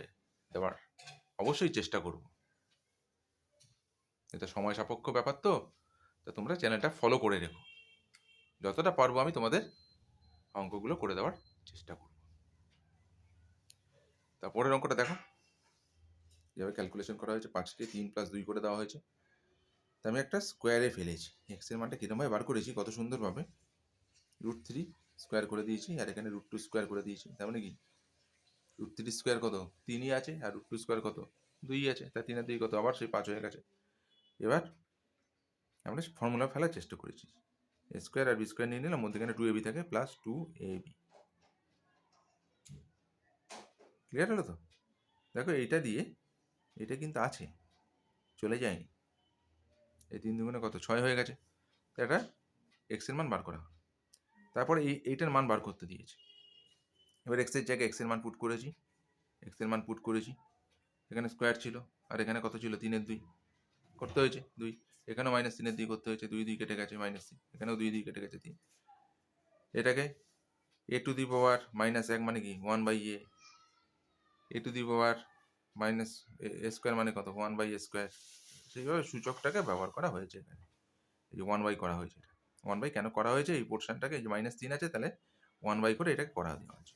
S1: দেওয়ার অবশ্যই চেষ্টা করব। এটা সময় সাপেক্ষ ব্যাপার, তো তোমরা চ্যানেলটা ফলো করে রেখো। যতটা পারবো আমি তোমাদের অঙ্কগুলো করে দেওয়ার চেষ্টা করব। তারপরের অঙ্কটা দেখো, যেভাবে ক্যালকুলেশন করা হয়েছে, 5কে 3+2 করে দেওয়া হয়েছে। তা আমি একটা স্কোয়ারে ফেলেছি, এক্সের মানটা কীরকমভাবে বার করেছি, কত সুন্দরভাবে √3 স্কোয়ার করে দিয়েছি, আর এখানে √2 স্কোয়ার করে দিয়েছি। তার মানে কি √3 স্কোয়ার কত, 3ই আছে, আর √2 স্কোয়ার কত, 2ই আছে। তা 3 আর 2 কত, আবার সেই 5 হয়ে গেছে। এবার আমরা ফর্মুলা ফেলার চেষ্টা করেছি, এ স্কোয়ার আর বি স্কোয়ার নিয়ে নিলাম, মধ্যেখানে 2ab থাকে, প্লাস 2ab। ক্লিয়ার হলো তো? দেখো এইটা দিয়ে এটা কিন্তু আছে, চলে যায়নি। এই 3 দুগুণে কত, 6 হয়ে গেছে। এটা এক্সের মান বার করা। তারপরে এইটার মান বার করতে দিয়েছে। এবার এক্সের জায়গায় এক্সের মান পুট করেছি, এক্সের মান পুট করেছি। এখানে স্কোয়ার ছিল, আর এখানে কত ছিল, 3/2 করতে হয়েছে 2। এখানেও -3/2 করতে হয়েছে, 2 কেটে গেছে, -3। এখানেও 2 কেটে গেছে, 3। এটাকে a টু দি পাওয়ার -1 মানে কি 1/a, a to the power minus a square মানে কত, 1/a²। সেইভাবে সূচকটাকে ব্যবহার করা হয়েছে এখানে। এই যে 1/, করা হয়েছে, এটা 1/, কেন করা হয়েছে, এই পোর্শনটাকে, যে -3 আছে, তাহলে 1/, করে এটাকে করা দেওয়া হয়েছে।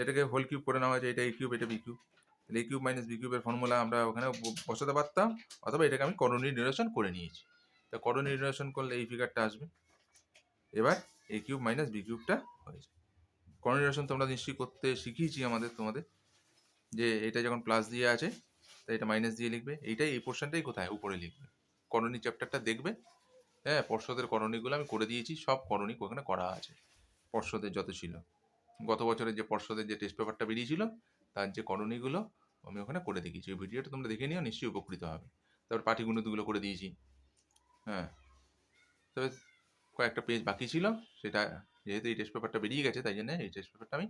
S1: এটাকে হোল কিউব করে নেওয়া হয়েছে, এটা a কিউব, এটা b কিউব। তাহলে a কিউব মাইনাস b কিউবের ফর্মুলা আমরা ওখানে বসাতে পারতাম, অথবা এটাকে আমি করণীয় নিরসন করে নিয়েছি। তা করণীয় নিরসন করলে এই ফিগারটা আসবে। এবার a কিউব মাইনাস b কিউবটা হয়েছে। করণীয় নিরসন তোমরা নিশ্চয়ই করতে শিখিয়েছি তোমাদের, যে এটা যখন প্লাস দিয়ে আছে তাই এটা মাইনাস দিয়ে লিখবে। এইটাই, এই পোর্শনটাই কোথায়, উপরে লিখবে। করণী চ্যাপ্টারটা দেখবে, হ্যাঁ, পর্ষদের করণীগুলো আমি করে দিয়েছি, সব করণী ওখানে করা আছে, পর্ষদের যত ছিল। গত বছরের যে পর্ষদের যে টেস্ট পেপারটা বেরিয়েছিল, তার যে করণীগুলো আমি ওখানে করে দেখিয়েছি। ওই ভিডিওটা তোমরা দেখে নিও, নিশ্চয়ই উপকৃত হবে। তারপর পাটিগণিতগুলো করে দিয়েছি। হ্যাঁ, তবে কয়েকটা পেজ বাকি ছিল, সেটা যেহেতু এই টেস্ট পেপারটা বেরিয়ে গেছে, তাই জন্য এই টেস্ট পেপারটা আমি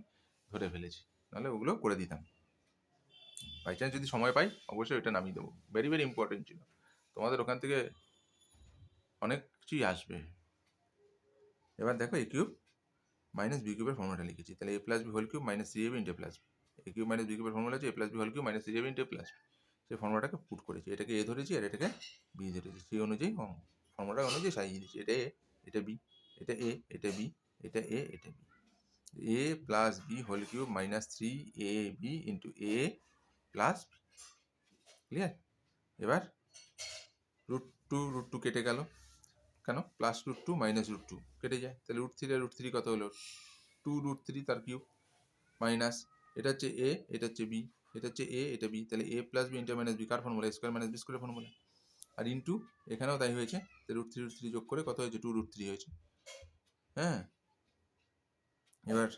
S1: ধরে ফেলেছি, নাহলে ওগুলো করে দিতাম। বাই চান্স যদি সময় পাই অবশ্যই ওইটা নামিয়ে দেবো, ভেরি ভেরি ইম্পর্টেন্ট ছিল। তোমাদের ওখান থেকে অনেক কিছুই আসবে। এবার দেখো a কিউব মাইনাস বি কিউবের ফর্মুলাটা লিখেছি, তাহলে a plus B whole cube minus 3ab into plus B. a cube minus B কিউবের ফর্মুলা আছে a plus B whole cube minus 3ab into plus B. সেই ফর্মুলাটাকে পুট করেছি, এটাকে a ধরেছি আর এটাকে b ধরেছি, সেই অনুযায়ী ফর্মুলা অনুযায়ী সাজিয়ে দিচ্ছি। এটা a, এটা b, এটা a, এটা b, এটা a, এটা b। a plus B whole cube minus 3ab into a plus B. Clear? এবার √2 কেটে গেল, কেন, প্লাস √2 মাইনাস √2 কেটে যায়, তাহলে √3 আর √3 কত হলো, 2√3 তার কিউব, মাইনাস এটা হচ্ছে a, এটা হচ্ছে b, এটা হচ্ছে a, এটা b, তাহলে a plus B into minus B কার ফর্মুলা, স্কোয়ার মাইনাস বি স্কোয়ারের ফর্মুলা। আর ইন্টু এখানেও তাই হয়েছে, √3 যোগ করে কত হয়েছে, 2√3 হয়েছে। হ্যাঁ, এবার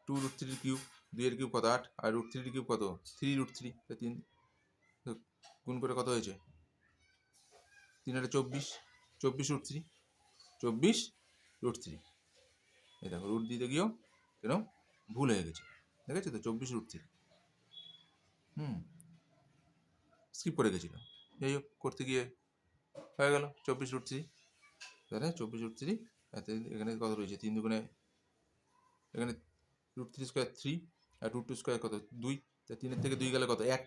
S1: 2√3 কিউব, 2 এর কিউব কত, 8, আর √3 কিউব কত, 3√3, 3 গুণ করে কত হয়েছে, 3 আর 24, 24√3, 24√3। এই দেখো, রুট দিতে গিয়েও কেন ভুল হয়ে গেছে, দেখেছো তো, 24√3। স্কিপ করে গেছিলাম, যাই হোক, করতে গিয়ে হয়ে গেল 24√3। তাহলে 24√3, এখানে কত রয়েছে, 3 দুগুণে, এখানে √3 স্কোয়ার 3, আর √2 স্কোয়ার কত, 2, তা 3-এর থেকে 2 গেলে কত, 1,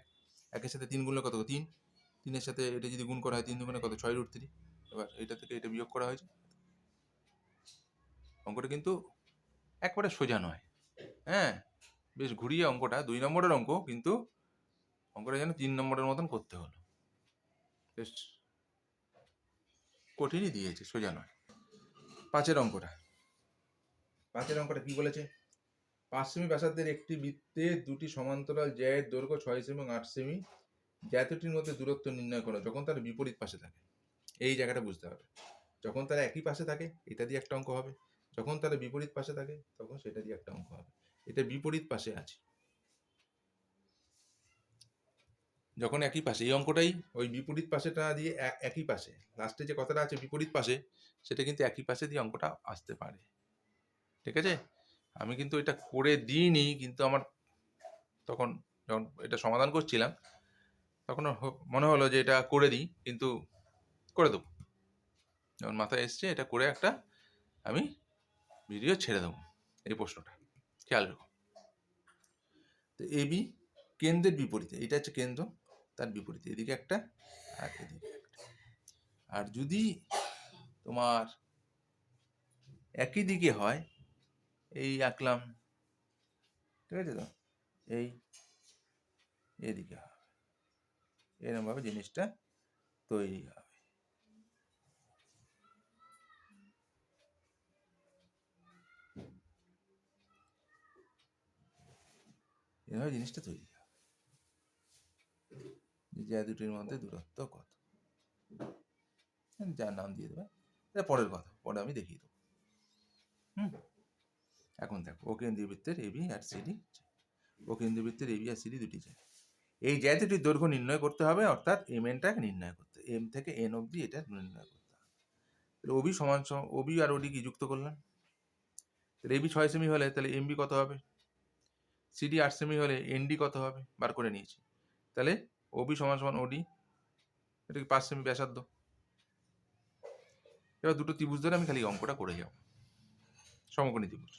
S1: 1-এর সাথে 3 গুণলে কত, 3, 3-এর সাথে এটা যদি গুণ করা হয় 3 দুগুণে কত, 6√3। এবার এটা থেকে এটা বিয়োগ করা হয়েছে। অঙ্কটা কিন্তু একবারে সোজা নয়, হ্যাঁ, বেশ ঘুরিয়ে অঙ্কটা, 2 নম্বরের অঙ্ক, কিন্তু অঙ্কটা যেন 3 নম্বরের মতন করতে হলো, বেশ কঠিনই দিয়েছে, সোজা নয়। 5-এর অঙ্কটা কি বলেছে, 5 সেমি ব্যাসার্ধের একটি বৃত্তে দুটি সমান্তরাল জ্যায়ের দৈর্ঘ্য 6 সেমি এবং 8 সেমি, জ্যাতুটির মধ্যে দূরত্ব নির্ণয় করো যখন তারা বিপরীত পাশে থাকে। এই জায়গাটা বুঝতে হবে, যখন তারা একই পাশে থাকে এটা দিয়ে একটা অঙ্ক হবে, যখন তারা বিপরীত পাশে থাকে তখন সেটা দিয়ে একটা অঙ্ক হবে। এটা বিপরীত পাশে আছে, যখন একই পাশে, এই অঙ্কটাই ওই বিপরীত পাশেটা দিয়ে একই পাশে, লাস্টে যে কথাটা আছে বিপরীত পাশে, সেটা কিন্তু একই পাশে দিয়ে অঙ্কটা আসতে পারে। ঠিক আছে, আমি কিন্তু এটা করে দিইনি, কিন্তু আমার তখন যখন এটা সমাধান করছিলাম তখন মনে হলো যে এটা করে দিই, কিন্তু করে দেবো, যখন মাথায় এসছে এটা করে একটা আমি ভিডিও ছেড়ে দেবো এই প্রশ্নটা, খেয়াল রাখো। তো এবি কেন্দ্রের বিপরীতে, এটা হচ্ছে কেন্দ্র, তার বিপরীতে এদিকে একটা আর এদিকে একটা। আর যদি তোমার একই দিকে হয়, এই আঁকলাম, ঠিক আছে তো, এই এদিকে হবে, এরকমভাবে জিনিসটা তৈরি হবে। এভাবে জিনিসটা তৈরি হবে, যে দুটির মধ্যে দূরত্ব কত, যার নাম দিয়ে দেবে, এটা পরের কথা, পরে আমি দেখিয়ে দেবো। এখন দেখো, ও কেন্দ্রবৃত্তের এবি আর সিডি, ও কেন্দ্রবৃত্তের এবি আর সিডি দুটি যায়, এই যে দুটির দৈর্ঘ্য নির্ণয় করতে হবে, অর্থাৎ এম এনটাকে নির্ণয় করতে, এম থেকে এন অবধি এটা নির্ণয় করতে হবে। তাহলে ওবি সমান ওবি আর ওডি কি যুক্ত করলাম, তাহলে এবি 6 সেমি হলে তাহলে এমবি কত হবে, সিডি 8 সেমি হলে এনডি কত হবে বার করে নিয়েছি। তাহলে ওবি সমান সমান ওডি, এটা কি 5 সেমি ব্যাসার্ধ। এবার দুটো ত্রিভুজ ধরে আমি খালি অঙ্কটা করে যাব, সমকোণী ত্রিভুজ,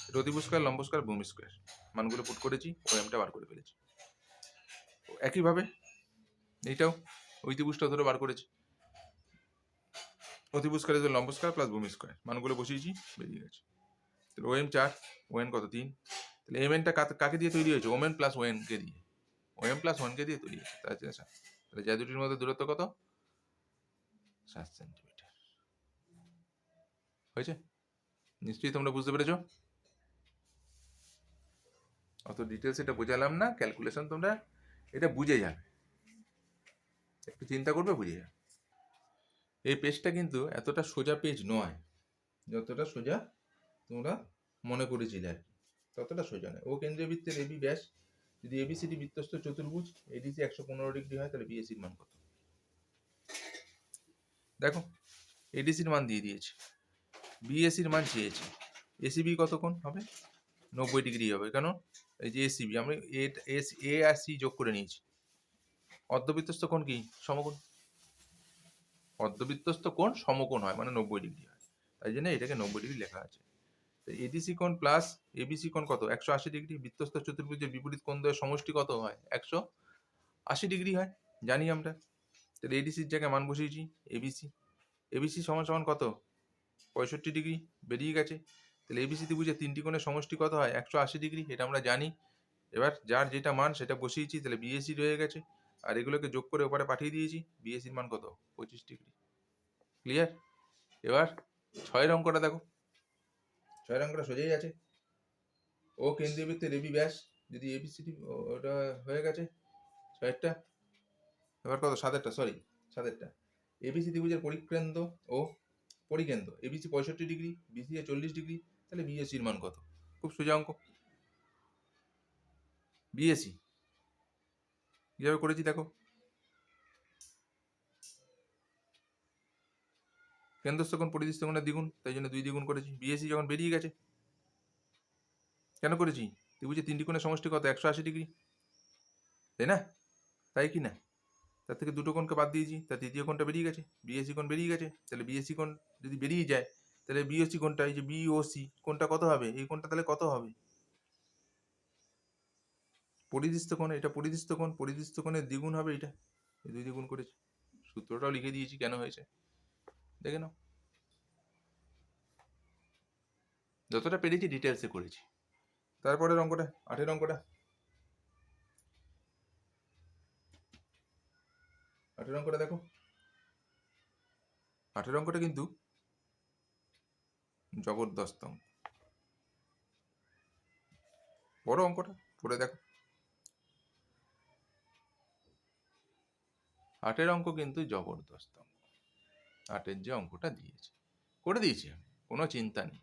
S1: এটা অতিভুজ স্কয়ার, লম্ব স্কয়ার, ভূমি স্কয়ার, মানগুলো পুট করেছি, ও এমটা বার করে ফেলেছি। একইভাবে এইটাও ওই ত্রিভুজটা ধরে বার করেছি, অতিভুজ স্কয়ার লম্ব স্কয়ার প্লাস ভূমি স্কয়ার, মানগুলো বসিয়েছি, বেরিয়ে গেছে। তাহলে ও এম 4, ও এন কত 3, তাহলে এম এনটা কাকে দিয়ে তৈরি হয়েছে, ওমেন প্লাস ওএন কে দিয়ে, ওএম প্লাস ওয়ানকে দিয়ে তৈরি হয়েছে। তাহলে যা দুটির মধ্যে দূরত্ব কত, 7 সেন্টিমিটার হয়েছে। নিশ্চয়ই তোমরা বুঝতে পেরেছো, অত ডিটেলস এটা বোঝালাম না, ক্যালকুলেশন তোমরা এটা বুঝে যাবে, একটু চিন্তা করবে বুঝে যাবে। এই পেজটা কিন্তু এতটা সোজা পেজ নয়, যতটা সোজা তোমরা মনে করেছিলে আর কি, ততটা সোজা নয়। ও কেন্দ্রীয় বৃত্তের এবি ব্যাস, যদি এবিসিডি বৃত্তস্থ চতুর্ভুজ, এডিসি 115 ডিগ্রি হয়, তাহলে বিএসির মান কত। দেখো এডিসির মান দিয়ে দিয়েছে, বিএসির মান চেয়েছে, এসিবি কত কোণ হবে, 90 ডিগ্রি হবে, কেন, এই যে এসিবি আমরা এ আর সি যোগ করে নিয়েছি। অর্ধবৃত্তস্থ কোণ কি, সমকোণ, অর্ধবৃত্তস্থ কোণ সমকোণ হয়, মানে 90 ডিগ্রি হয়, তাই জন্য এটাকে 90 ডিগ্রি লেখা আছে। এডিসি কোণ প্লাস এবিসি কোণ কত, 180 ডিগ্রি, বৃত্তস্থ চতুর্ভুজের বিপরীত কোণ দ্বয়ের সমষ্টি কত হয়, 180 ডিগ্রি হয়, জানি আমরা। তাহলে এডিসির জায়গায় মান বসিয়েছি, এবিসি, এবিসি সমান সমান কত, 65 ডিগ্রি, বেরিয়ে গেছে। তাহলে এবিসি ত্রিভুজের তিনটি কোণের সমষ্টি কত হয়, 180 ডিগ্রি, এটা আমরা জানি। এবার যার যেটা মান সেটা বসিয়েছি, তাহলে বিএসি রয়ে গেছে, আর এগুলোকে যোগ করে ওপারে পাঠিয়ে দিয়েছি, বিএসির মান কত, 25 ডিগ্রি। ক্লিয়ার। এবার 6 অঙ্কটা দেখো, 6 অঙ্কটা সোজাই আছে, ও কেন্দ্রীয় বৃত্তের এবি ব্যাস, যদি এবিসিডি ওটা হয়ে গেছে 6টা। এবার কত, 7টা, সরি 7টা, এবিসি ত্রিভুজের পরিকেন্দ্র ও পরিকেন্দ্র, এবিসি 65 ডিগ্রি, বিসি 40 ডিগ্রি, তাহলে বিএসির মান কত। খুব সোজা অঙ্ক। বিএসি কীভাবে করেছি দেখো, কেন্দ্রস্থ কোণ পরিদৃষ্ট কোণের দ্বিগুণ, তাই জন্য 2 দ্বিগুণ করেছি। বিএসি যখন বেরিয়ে গেছে, কেন করেছি, ত্রিভুজের তিনটি কোণের সমষ্টি কত, 180 ডিগ্রি, তাই না, তাই কি না, তার থেকে দুটো কোণকে বাদ দিয়েছি, তার তৃতীয় কোণটা বেরিয়ে গেছে, বিএসি কোণ বেরিয়ে গেছে। তাহলে বিএসি কোণ যদি বেরিয়ে যায়, তাহলে বিওসি কোণটা, এই যে বিওসি কোণটা কত হবে, এই কোণটা তাহলে কত হবে, পরিদৃষ্ট কোণ, এটা পরিদৃষ্ট কোণ, পরিদৃষ্ট কোণের দ্বিগুণ হবে এটা, এই 2 দ্বিগুণ করেছি। সূত্রটাও লিখে দিয়েছি কেন হয়েছে, দেখে নাও। যতটা পেরেছি ডিটেলসে করেছি। তারপরের অঙ্কটা, 8 অঙ্কটা, 8 অঙ্কটা দেখো, 8 অঙ্কটা কিন্তু জবরদস্ত অঙ্ক, বড় অঙ্কটা পড়ে দেখো। 8 অঙ্ক কিন্তু জবরদস্ত অঙ্ক, 8 যে অঙ্কটা দিয়েছে করে দিয়েছি আমি, কোনো চিন্তা নেই।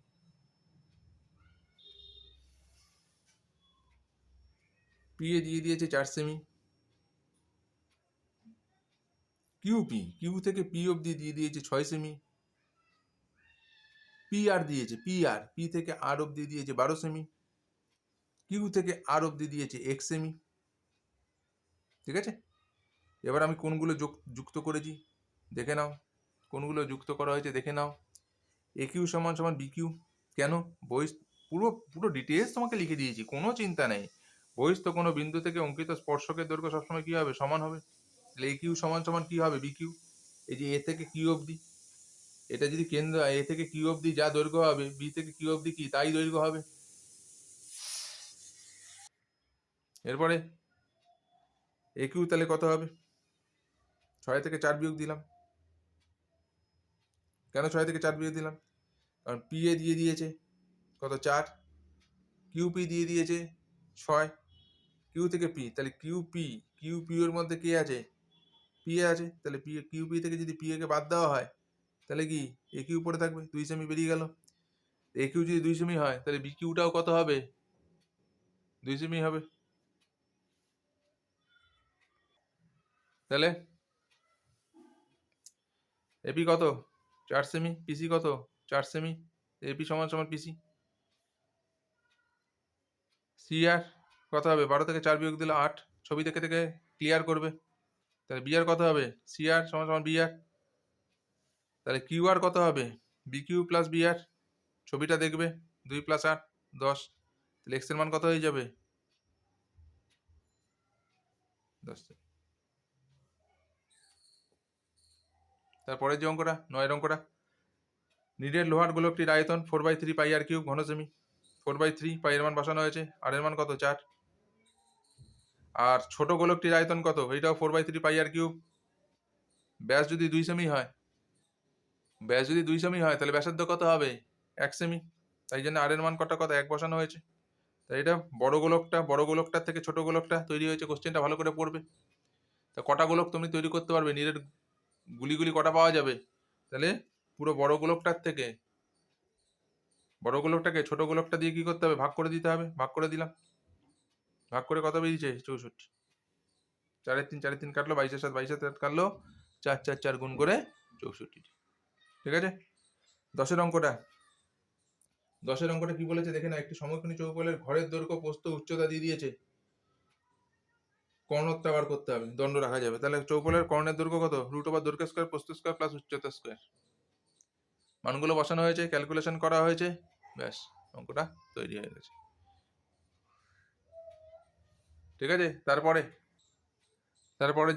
S1: পি এ দিয়ে দিয়েছে 4 সেমি, কিউ থেকে পি অবধি দিয়ে দিয়েছে 6 সেমি। পি আর দিয়েছে, পি থেকে আর অবধি দিয়েছে 12 সেমি। কিউ থেকে আর অবধি দিয়েছে 1 সেমি। ঠিক আছে, এবার আমি কোনগুলো যুক্ত করেছি দেখে নাও, কোনগুলো যুক্ত করা হয়েছে দেখে নাও। এ কিউ সমান সমান বি কিউ। কেন? পুরো পুরো ডিটেলস তোমাকে লিখে দিয়েছি, কোনো চিন্তা নেই। বহিস্থ কোনো বিন্দু থেকে অঙ্কিত স্পর্শকের দৈর্ঘ্য সবসময় কি হবে? সমান হবে। তাহলে এ কিউ সমান সমান কি হবে? B Q. এই যে এ থেকে কিউ অবধি, এটা যদি কেন্দ্র, এ থেকে কিউ অবধি যা দৈর্ঘ্য হবে, বি থেকে কিউ অবধি কি তাই দৈর্ঘ্য হবে। এরপরে এ কিউ তাহলে কত হবে? 6 থেকে 4 বিয়োগ দিলাম। কেন 6 থেকে 4 বিয়োগ দিলাম? কারণ পি এ দিয়ে দিয়েছে কত? 4। কিউপি দিয়ে দিয়েছে 6। কিউ থেকে পি, তাহলে কিউ পি এর মধ্যে কে আছে? পি এ আছে। তাহলে কিউপি থেকে যদি পি এ কে বাদ দেওয়া হয় তাহলে কি এ কিউ পড়ে থাকবে, 2 সেমি বেরিয়ে গেল। এ কিউ যদি 2 সেমি হয় তাহলে বি কিউটাও কত হবে? 2 সেমি হবে। তাহলে এপি কত? 4 সেমি। পিসি কত? 4 সেমি। এপি সমান সমান পিসি। সি আর কত হবে? 12 থেকে 4 বিয়োগ দিলে 8। ছবি দেখে থেকে ক্লিয়ার করবে। তাহলে বি আর কত হবে? সি আর সমান সমান বি আর। তাহলে কিউ আর কত হবে? বি কিউ প্লাস বি আর। ছবিটা দেখবে, 2 + 8 10। তাহলে এক্স এর মান কত হয়ে যাবে? 10। তারপরের যে অঙ্কটা, 9 অঙ্কটা, নিডের লোহার গোলকটির আয়তন 4/3 পাই আর কিউব ঘন সেমি। 4/3 পাই এর মান বসানো হয়েছে, আর এর মান কত? 4। আর ছোট গোলকটির আয়তন কত? এইটাও 4/3 পাই আর কিউব। ব্যাস যদি 2 সেমি হয়, তাহলে ব্যাসার্ধ কত হবে? 1 সেমি। তাই জন্য আর এর মান কত? 1 বসানো হয়েছে। তাই এটা বড় গোলকটার থেকে ছোট গোলকটা তৈরি হয়েছে। কোশ্চেনটা ভালো করে পড়বে। তা কটা গোলক তুমি তৈরি করতে পারবে? নিরের গুলিগুলি কটা পাওয়া যাবে? তাহলে পুরো বড় গোলকটাকে ছোট গোলকটা দিয়ে কি করতে হবে? ভাগ করে দিতে হবে। ভাগ করে দিলাম। ভাগ করে কত বেরিয়েছে? 64। 4 3 4 3 কাটলো, 22 7 22 7 কাটলো, 4 4 4 গুণ করে 64। ঠিক আছে। 10 অঙ্কটা কি বলেছে দেখে না। একটি সমকোণী চৌকোণের ঘরের দৈর্ঘ্য, প্রস্থ, উচ্চতা দিয়ে দিয়েছে। কর্ণটা বার করতে হবে, দণ্ড রাখা যাবে। তাহলে চৌকোণের কর্ণের দৈর্ঘ্য কত? √ দৈর্ঘ্য স্কয়ার প্রস্থ স্কয়ার প্লাস উচ্চতা স্কয়ার। মানগুলো বসানো হয়েছে, ক্যালকুলেশন করা হয়েছে, ব্যাস অঙ্কটা তৈরি হয়ে গেছে। ঠিক আছে। তারপরে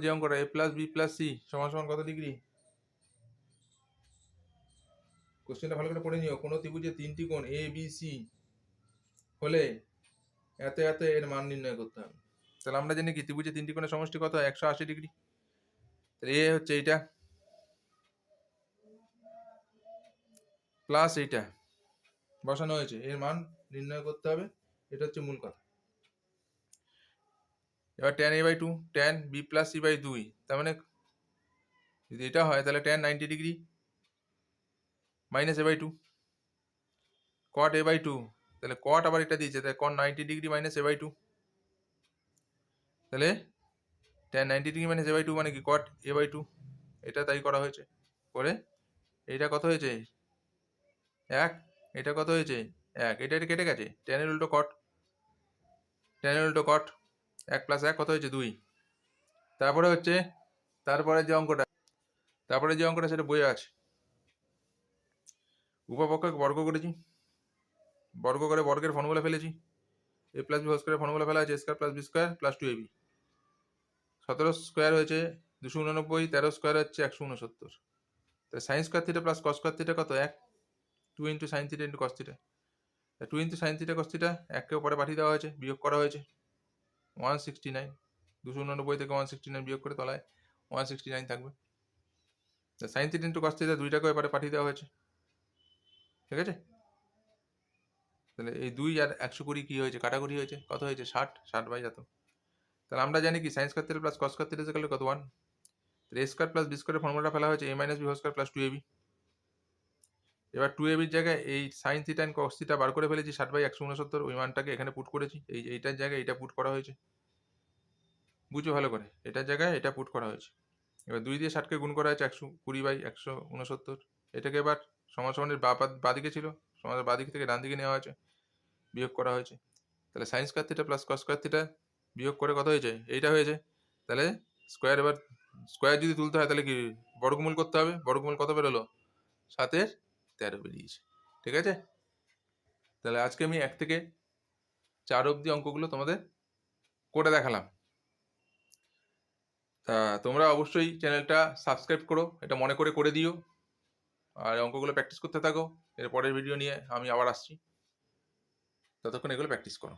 S1: যে অঙ্কটা, a + b + c সমান সমান কত ডিগ্রি? কোশ্চেনটা ভালো করে পড়ে নিও। কোনো ত্রিভুজের 3টি কোণ এ বি সি হলে এত এত এর মান নির্ণয় করতে হবে। তাহলে আমরা জানি কি ত্রিভুজের 3টি কোণের সমষ্টি কত? 180 ডিগ্রি। তাহলে এ হচ্ছে এইটা প্লাস এইটা বসানো হয়েছে, এর মান নির্ণয় করতে হবে। এটা হচ্ছে মূল কথা। এবার tan a/2 tan b + c/2, তার মানে যদি এটা হয় তাহলে tan 90 degree minus a/2 cot a/2, তাহলে cot আবার এটা দিয়েছে, তাহলে cot 90 ডিগ্রি মাইনাস a/2। তাহলে tan 90 ডিগ্রি মাইনাস a/2 মানে কি? cot a/2। এটা তাই করা হয়েছে। করে এইটা কত হয়েছে? 1। এটা কত হয়েছে? 1। এটা কেটে গেছে। tan এর উল্টো cot, 1 + 1 কত হয়েছে? 2। তারপরে যে অঙ্কটা সেটা বইয়ে আছে। উপপক্ষকে বর্গ করেছি, বর্গ করে বর্গের ফর্মুলা ফেলেছি। a + b হোল স্কয়ারের ফর্মুলা ফেলা আছে, a² + b² + 2ab। 17 স্কয়ার হয়েছে 289, 13 স্কয়ার হচ্ছে 169। তাই sin square theta plus cos square theta কত? 1। 2 × sin theta × cos theta. 2 × sin theta cos theta 1 কে উপরে পাঠিয়ে দেওয়া হয়েছে, বিয়োগ করা হয়েছে 169। 289 থেকে 169 বিয়োগ করে তলায় 169 থাকবে। sin থিটা × cos থিটা 2টাকে এবারে পাঠিয়ে দেওয়া হয়েছে। ঠিক আছে। তাহলে এই 2 আর 120 কি হয়েছে? কাটাকুটি হয়েছে। কত হয়েছে? 60। 60/এত। তাহলে আমরা জানি কি sin square theta plus cos square theta equal কত? 1। তাহলে a² + b² এর ফর্মুলাটা ফেলা হয়েছে, a - b whole square plus 2ab। এবার 2ab এর জায়গায় এই sin theta and cos theta বার করে ফেলেছি, 60/169 ওই মানটাকে এখানে পুট করেছি। এইটার জায়গায় এটা পুট করা হয়েছে। বুঝো ভালো করে, এটার জায়গায় এটা পুট করা হয়েছে। এবার 2 দিয়ে 60কে গুণ করা হয়েছে 120/169। এটাকে এবার সমানের বাঁদিকে ছিল, সমানের বাঁদিক থেকে ডান দিকে নেওয়া হয়েছে, বিয়োগ করা হয়েছে। তাহলে sine square theta plus cos square theta বিয়োগ করে কত হয়েছে? এইটা হয়েছে। তাহলে স্কোয়ার, এবার স্কোয়ার যদি তুলতে হয় তাহলে কি বর্গমূল করতে হবে। বর্গমূল কত বেরোলো? 7/13 বেরিয়েছে। ঠিক আছে, তাহলে আজকে আমি 1 থেকে 4 অবধি অঙ্কগুলো তোমাদের করে দেখালাম। তা তোমরা অবশ্যই চ্যানেলটা সাবস্ক্রাইব করো, এটা মনে করে করে দিও, আর অঙ্কগুলো প্র্যাকটিস করতে থাকো। এর পরের ভিডিও নিয়ে আমি আবার আসছি, ততক্ষণ এগুলো প্র্যাকটিস করো।